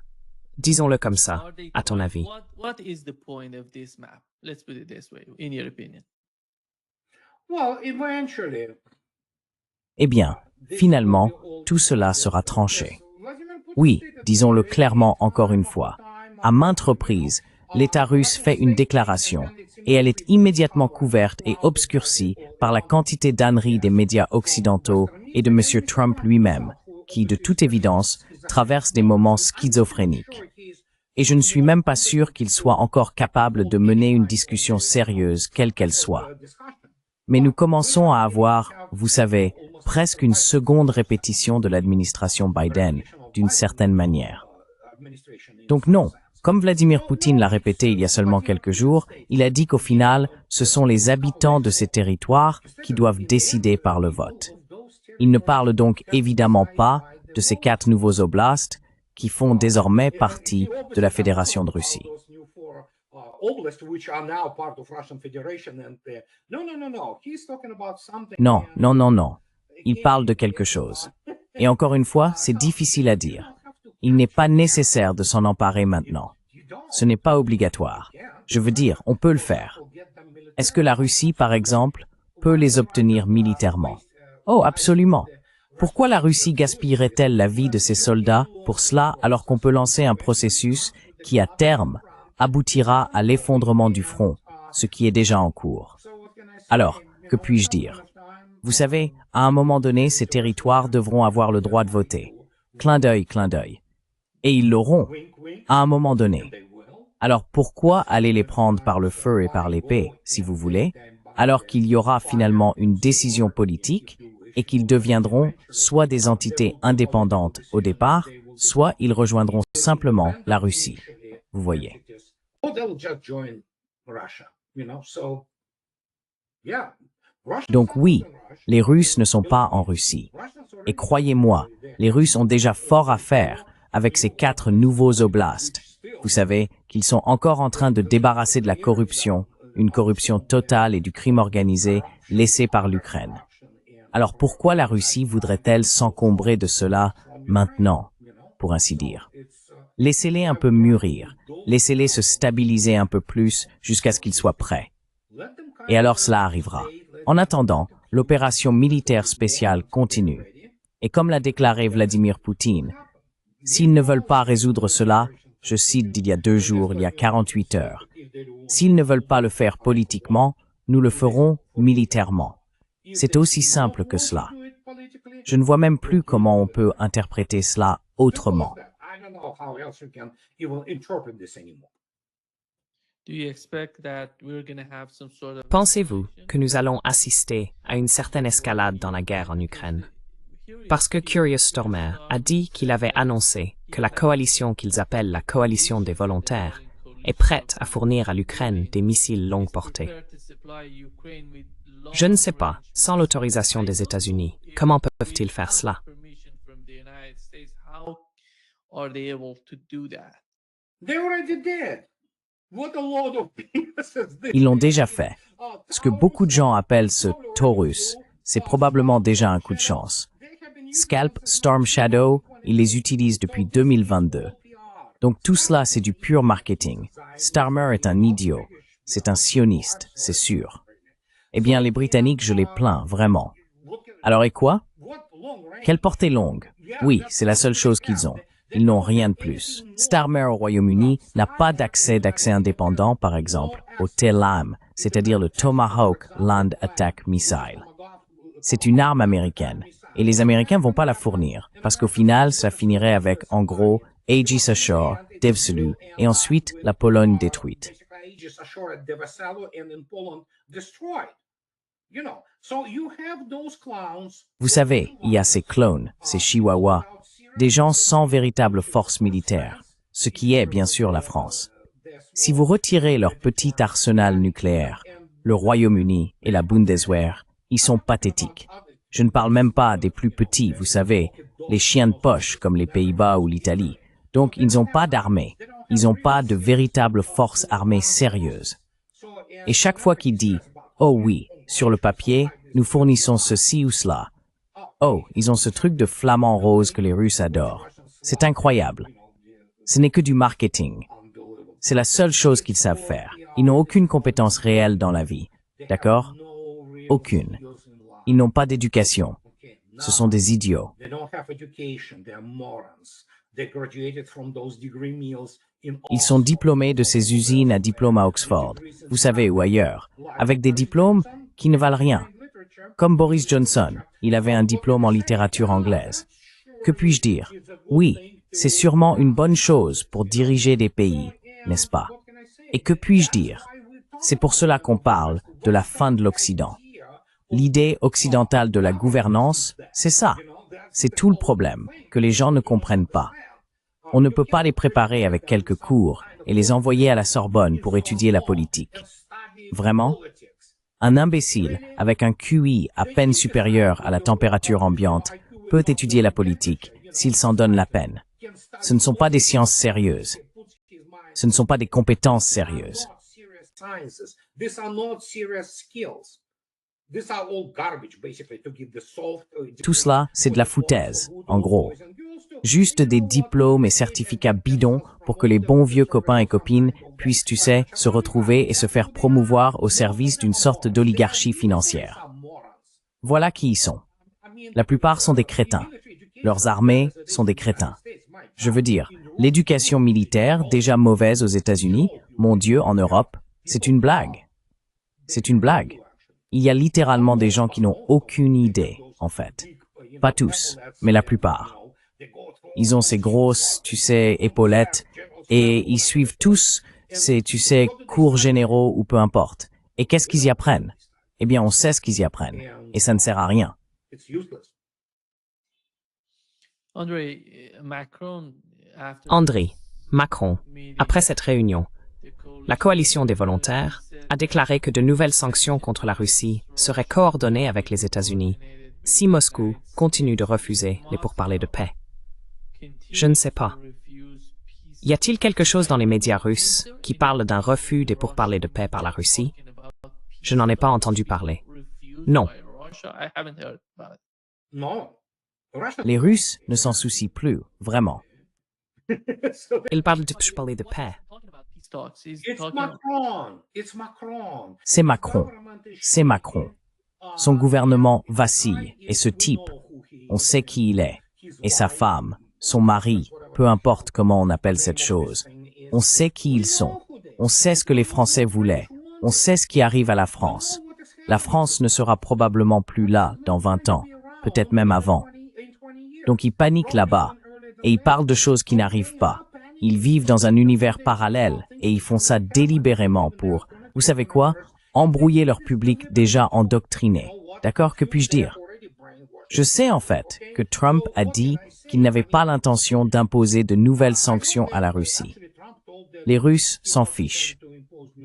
Disons-le comme ça, à ton avis. What is the point of this map? Let's put it this way, in your opinion. Eh bien, finalement, tout cela sera tranché. Oui, disons-le clairement encore une fois. À maintes reprises, l'État russe fait une déclaration et elle est immédiatement couverte et obscurcie par la quantité d'âneries des médias occidentaux et de M. Trump lui-même, qui, de toute évidence, traverse des moments schizophréniques. Et je ne suis même pas sûr qu'il soit encore capable de mener une discussion sérieuse, quelle qu'elle soit. Mais nous commençons à avoir, vous savez, presque une seconde répétition de l'administration Biden, d'une certaine manière. Donc non, comme Vladimir Poutine l'a répété il y a seulement quelques jours, il a dit qu'au final, ce sont les habitants de ces territoires qui doivent décider par le vote. Il ne parle donc évidemment pas de ces 4 nouveaux oblasts qui font désormais partie de la Fédération de Russie. Non, non, non, non. Il parle de quelque chose. Et encore une fois, c'est difficile à dire. Il n'est pas nécessaire de s'en emparer maintenant. Ce n'est pas obligatoire. Je veux dire, on peut le faire. Est-ce que la Russie, par exemple, peut les obtenir militairement? Oh, absolument. Pourquoi la Russie gaspillerait-elle la vie de ses soldats pour cela alors qu'on peut lancer un processus qui, à terme, aboutira à l'effondrement du front, ce qui est déjà en cours? Alors, que puis-je dire? Vous savez, à un moment donné, ces territoires devront avoir le droit de voter. Clin d'œil, clin d'œil. Et ils l'auront, à un moment donné. Alors pourquoi aller les prendre par le feu et par l'épée, si vous voulez, alors qu'il y aura finalement une décision politique et qu'ils deviendront soit des entités indépendantes au départ, soit ils rejoindront simplement la Russie. Vous voyez. Donc oui, les Russes ne sont pas en Russie. Et croyez-moi, les Russes ont déjà fort à faire avec ces 4 nouveaux oblasts. Vous savez qu'ils sont encore en train de débarrasser de la corruption, une corruption totale et du crime organisé laissé par l'Ukraine. Alors pourquoi la Russie voudrait-elle s'encombrer de cela maintenant, pour ainsi dire? Laissez-les un peu mûrir, laissez-les se stabiliser un peu plus jusqu'à ce qu'ils soient prêts. Et alors cela arrivera. En attendant, l'opération militaire spéciale continue. Et comme l'a déclaré Vladimir Poutine, s'ils ne veulent pas résoudre cela, je cite d'il y a 2 jours, il y a 48 heures, s'ils ne veulent pas le faire politiquement, nous le ferons militairement. C'est aussi simple que cela. Je ne vois même plus comment on peut interpréter cela autrement. Pensez-vous que nous allons assister à une certaine escalade dans la guerre en Ukraine? Parce que Curious Stormer a dit qu'il avait annoncé que la coalition qu'ils appellent la coalition des volontaires est prête à fournir à l'Ukraine des missiles longue portée. Je ne sais pas, sans l'autorisation des États-Unis, comment peuvent-ils faire cela? Ils l'ont déjà fait. Ce que beaucoup de gens appellent ce Taurus, c'est probablement déjà un coup de chance. Scalp, Storm Shadow, ils les utilisent depuis 2022. Donc tout cela, c'est du pur marketing. Starmer est un idiot. C'est un sioniste, c'est sûr. Eh bien, les Britanniques, je les plains, vraiment. Alors et quoi? Quelle portée longue? Oui, c'est la seule chose qu'ils ont. Ils n'ont rien de plus. Starmer au Royaume-Uni n'a pas d'accès indépendant, par exemple, au TLAM, c'est-à-dire le Tomahawk Land Attack Missile. C'est une arme américaine. Et les Américains vont pas la fournir, parce qu'au final, ça finirait avec, en gros, Aegis Ashore, Devselu, et ensuite la Pologne détruite. Vous savez, il y a ces clones, ces chihuahuas, des gens sans véritable force militaire, ce qui est bien sûr la France. Si vous retirez leur petit arsenal nucléaire, le Royaume-Uni et la Bundeswehr, ils sont pathétiques. Je ne parle même pas des plus petits, vous savez, les chiens de poche comme les Pays-Bas ou l'Italie. Donc, ils n'ont pas d'armée. Ils n'ont pas de véritable force armée sérieuse. Et chaque fois qu'il dit « Oh oui, sur le papier, nous fournissons ceci ou cela », oh, ils ont ce truc de flamant rose que les Russes adorent. C'est incroyable. Ce n'est que du marketing. C'est la seule chose qu'ils savent faire. Ils n'ont aucune compétence réelle dans la vie. D'accord? Aucune. Ils n'ont pas d'éducation. Ce sont des idiots. Ils sont diplômés de ces usines à diplôme à Oxford, vous savez, ou ailleurs, avec des diplômes qui ne valent rien. Comme Boris Johnson, il avait un diplôme en littérature anglaise. Que puis-je dire? Oui, c'est sûrement une bonne chose pour diriger des pays, n'est-ce pas? Et que puis-je dire? C'est pour cela qu'on parle de la fin de l'Occident. L'idée occidentale de la gouvernance, c'est ça. C'est tout le problème, que les gens ne comprennent pas. On ne peut pas les préparer avec quelques cours et les envoyer à la Sorbonne pour étudier la politique. Vraiment? Un imbécile avec un QI à peine supérieur à la température ambiante peut étudier la politique s'il s'en donne la peine. Ce ne sont pas des sciences sérieuses. Ce ne sont pas des compétences sérieuses. Tout cela, c'est de la foutaise, en gros. Juste des diplômes et certificats bidons pour que les bons vieux copains et copines puissent, tu sais, se retrouver et se faire promouvoir au service d'une sorte d'oligarchie financière. Voilà qui ils sont. La plupart sont des crétins. Leurs armées sont des crétins. Je veux dire, l'éducation militaire, déjà mauvaise aux États-Unis, mon Dieu, en Europe, c'est une blague. C'est une blague. Il y a littéralement des gens qui n'ont aucune idée, en fait. Pas tous, mais la plupart. Ils ont ces grosses, tu sais, épaulettes, et ils suivent tous ces, tu sais, cours généraux ou peu importe. Et qu'est-ce qu'ils y apprennent? Eh bien, on sait ce qu'ils y apprennent, et ça ne sert à rien. André, Macron, André, Macron, après cette réunion, la coalition des volontaires a déclaré que de nouvelles sanctions contre la Russie seraient coordonnées avec les États-Unis si Moscou continue de refuser les pourparlers de paix. Je ne sais pas. Y a-t-il quelque chose dans les médias russes qui parle d'un refus des pourparlers de paix par la Russie? Je n'en ai pas entendu parler. Non. Les Russes ne s'en soucient plus, vraiment. Ils parlent de pourparlers de paix. C'est Macron. C'est Macron. Son gouvernement vacille, et ce type, on sait qui il est, et sa femme, son mari, peu importe comment on appelle cette chose. On sait qui ils sont. On sait ce que les Français voulaient. On sait ce qui arrive à la France. La France ne sera probablement plus là dans 20 ans, peut-être même avant. Donc ils paniquent là-bas, et ils parlent de choses qui n'arrivent pas. Ils vivent dans un univers parallèle, et ils font ça délibérément pour, vous savez quoi, embrouiller leur public déjà endoctriné. D'accord, que puis-je dire? Je sais en fait que Trump a dit qu'il n'avait pas l'intention d'imposer de nouvelles sanctions à la Russie. Les Russes s'en fichent,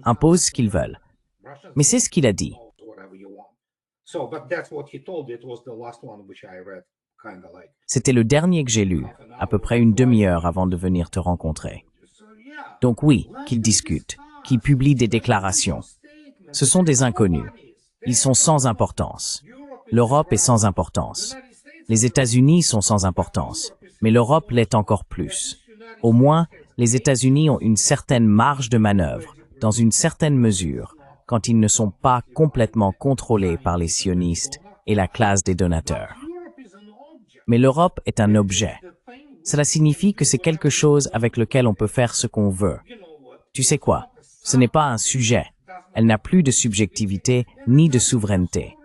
imposent ce qu'ils veulent. Mais c'est ce qu'il a dit. C'était le dernier que j'ai lu, à peu près une demi-heure avant de venir te rencontrer. Donc oui, qu'ils discutent, qu'ils publient des déclarations. Ce sont des inconnus. Ils sont sans importance. L'Europe est sans importance. Les États-Unis sont sans importance, mais l'Europe l'est encore plus. Au moins, les États-Unis ont une certaine marge de manœuvre, dans une certaine mesure, quand ils ne sont pas complètement contrôlés par les sionistes et la classe des donateurs. Mais l'Europe est un objet. Cela signifie que c'est quelque chose avec lequel on peut faire ce qu'on veut. Tu sais quoi? Ce n'est pas un sujet. Elle n'a plus de subjectivité ni de souveraineté.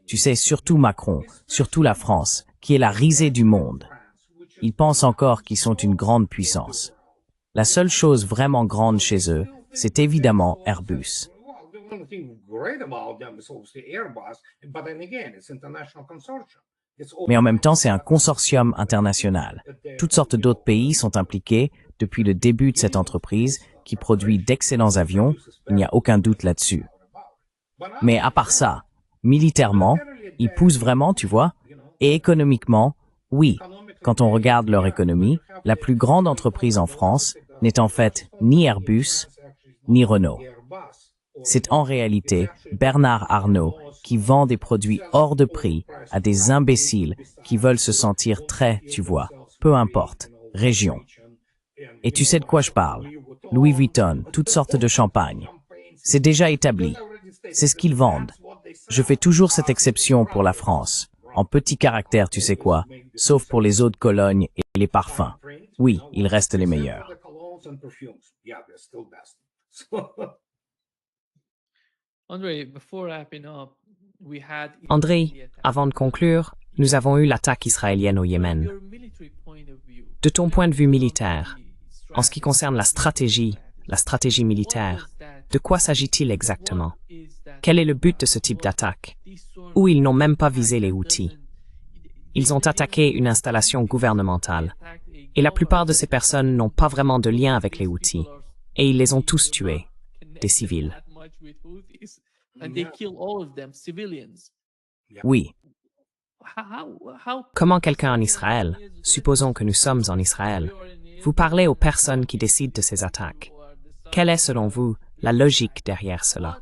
Tu sais, surtout Macron, surtout la France, qui est la risée du monde. Ils pensent encore qu'ils sont une grande puissance. La seule chose vraiment grande chez eux, c'est évidemment Airbus. Mais en même temps, c'est un consortium international. Toutes sortes d'autres pays sont impliqués depuis le début de cette entreprise qui produit d'excellents avions, il n'y a aucun doute là-dessus. Mais à part ça, militairement, ils poussent vraiment, tu vois, et économiquement, oui, quand on regarde leur économie, la plus grande entreprise en France n'est en fait ni Airbus, ni Renault. C'est en réalité Bernard Arnault qui vend des produits hors de prix à des imbéciles qui veulent se sentir très, tu vois, peu importe, région. Et tu sais de quoi je parle? Louis Vuitton, toutes sortes de champagne. C'est déjà établi. C'est ce qu'ils vendent. Je fais toujours cette exception pour la France. En petit caractère, tu sais quoi, sauf pour les eaux de Cologne et les parfums. Oui, ils restent les meilleurs. André, avant de conclure, nous avons eu l'attaque israélienne au Yémen. De ton point de vue militaire, en ce qui concerne la stratégie militaire, de quoi s'agit-il exactement? Quel est le but de ce type d'attaque? Ou ils n'ont même pas visé les Houthis. Ils ont attaqué une installation gouvernementale. Et la plupart de ces personnes n'ont pas vraiment de lien avec les Houthis. Et ils les ont tous tués, des civils. Oui. Comment quelqu'un en Israël, supposons que nous sommes en Israël, vous parlez aux personnes qui décident de ces attaques? Quelle est, selon vous, la logique derrière cela?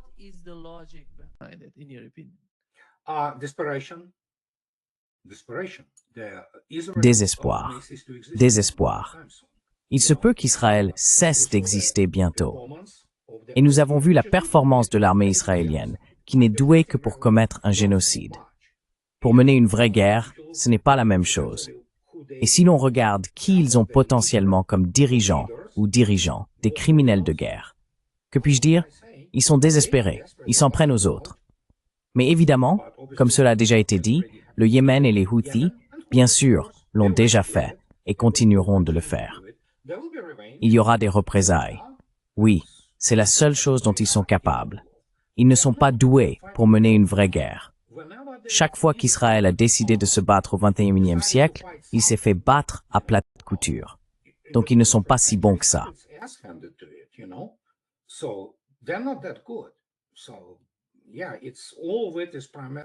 Désespoir. Désespoir. Il se peut qu'Israël cesse d'exister bientôt. Et nous avons vu la performance de l'armée israélienne, qui n'est douée que pour commettre un génocide. Pour mener une vraie guerre, ce n'est pas la même chose. Et si l'on regarde qui ils ont potentiellement comme dirigeants ou dirigeants, des criminels de guerre, que puis-je dire? Ils sont désespérés, ils s'en prennent aux autres. Mais évidemment, comme cela a déjà été dit, le Yémen et les Houthis, bien sûr, l'ont déjà fait, et continueront de le faire. Il y aura des représailles. Oui, c'est la seule chose dont ils sont capables. Ils ne sont pas doués pour mener une vraie guerre. Chaque fois qu'Israël a décidé de se battre au XXIe siècle, il s'est fait battre à plate couture. Donc ils ne sont pas si bons que ça.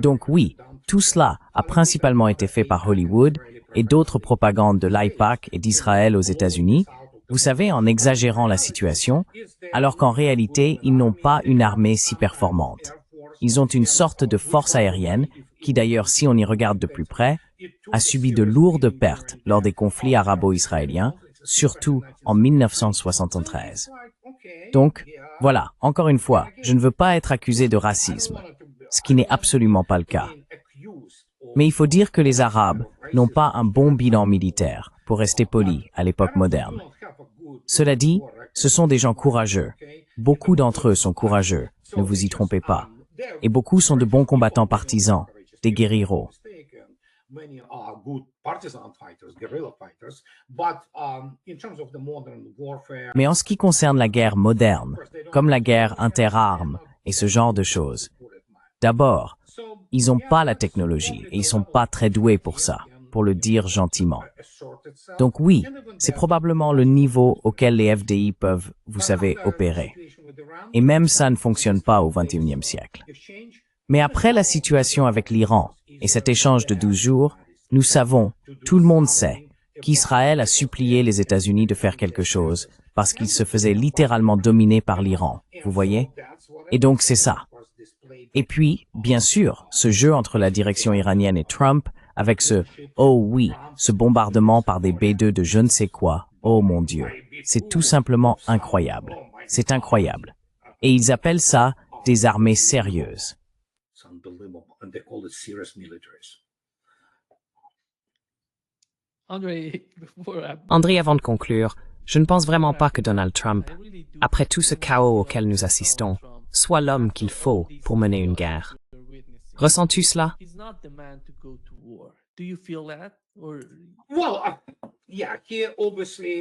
Donc oui, tout cela a principalement été fait par Hollywood et d'autres propagandes de l'AIPAC et d'Israël aux États-Unis, vous savez, en exagérant la situation, alors qu'en réalité, ils n'ont pas une armée si performante. Ils ont une sorte de force aérienne qui d'ailleurs, si on y regarde de plus près, a subi de lourdes pertes lors des conflits arabo-israéliens, surtout en 1973. Donc, voilà, encore une fois, je ne veux pas être accusé de racisme, ce qui n'est absolument pas le cas. Mais il faut dire que les Arabes n'ont pas un bon bilan militaire, pour rester poli, à l'époque moderne. Cela dit, ce sont des gens courageux. Beaucoup d'entre eux sont courageux, ne vous y trompez pas. Et beaucoup sont de bons combattants partisans, des guerrieros. Mais en ce qui concerne la guerre moderne, comme la guerre interarmes et ce genre de choses, d'abord, ils n'ont pas la technologie et ils sont pas très doués pour ça, pour le dire gentiment. Donc oui, c'est probablement le niveau auquel les FDI peuvent, vous savez, opérer. Et même ça ne fonctionne pas au XXIe siècle. Mais après la situation avec l'Iran et cet échange de 12 jours, nous savons, tout le monde sait, qu'Israël a supplié les États-Unis de faire quelque chose parce qu'il se faisait littéralement dominer par l'Iran, vous voyez? Et donc c'est ça. Et puis, bien sûr, ce jeu entre la direction iranienne et Trump, avec ce « oh oui », ce bombardement par des B-2 de je ne sais quoi, oh mon Dieu, c'est tout simplement incroyable. C'est incroyable. Et ils appellent ça des armées sérieuses. André, avant de conclure, je ne pense vraiment pas que Donald Trump, après tout ce chaos auquel nous assistons, soit l'homme qu'il faut pour mener une guerre. Ressens-tu cela?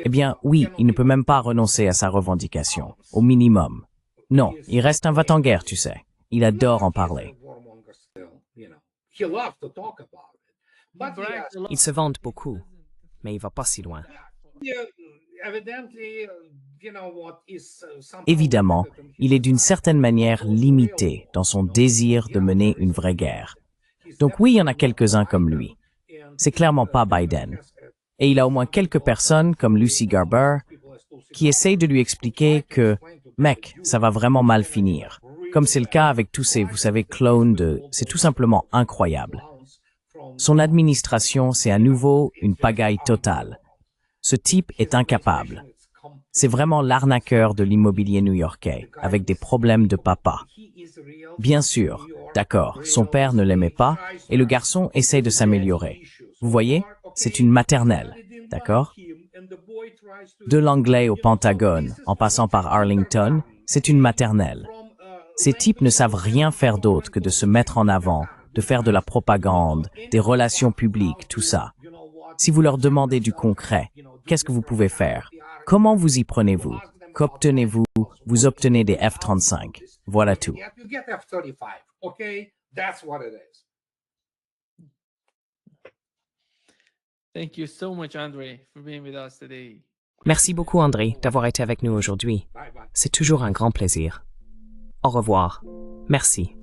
Eh bien, oui, il ne peut même pas renoncer à sa revendication, au minimum. Non, il reste un va-t-en-guerre, tu sais. Il adore en parler. Il se vante beaucoup, mais il va pas si loin. Évidemment, il est d'une certaine manière limité dans son désir de mener une vraie guerre. Donc oui, il y en a quelques-uns comme lui. C'est clairement pas Biden. Et il a au moins quelques personnes comme Lucy Garber qui essayent de lui expliquer que, mec, ça va vraiment mal finir. Comme c'est le cas avec tous ces, vous savez, clones de... C'est tout simplement incroyable. Son administration, c'est à nouveau une pagaille totale. Ce type est incapable. C'est vraiment l'arnaqueur de l'immobilier new-yorkais, avec des problèmes de papa. Bien sûr, d'accord, son père ne l'aimait pas, et le garçon essaye de s'améliorer. Vous voyez, c'est une maternelle, d'accord? De l'anglais au Pentagone, en passant par Arlington, c'est une maternelle. Ces types ne savent rien faire d'autre que de se mettre en avant, de faire de la propagande, des relations publiques, tout ça. Si vous leur demandez du concret, qu'est-ce que vous pouvez faire? Comment vous y prenez-vous? Qu'obtenez-vous? Vous obtenez des F-35. Voilà tout. Merci beaucoup, André, d'avoir été avec nous aujourd'hui. C'est toujours un grand plaisir. Au revoir. Merci.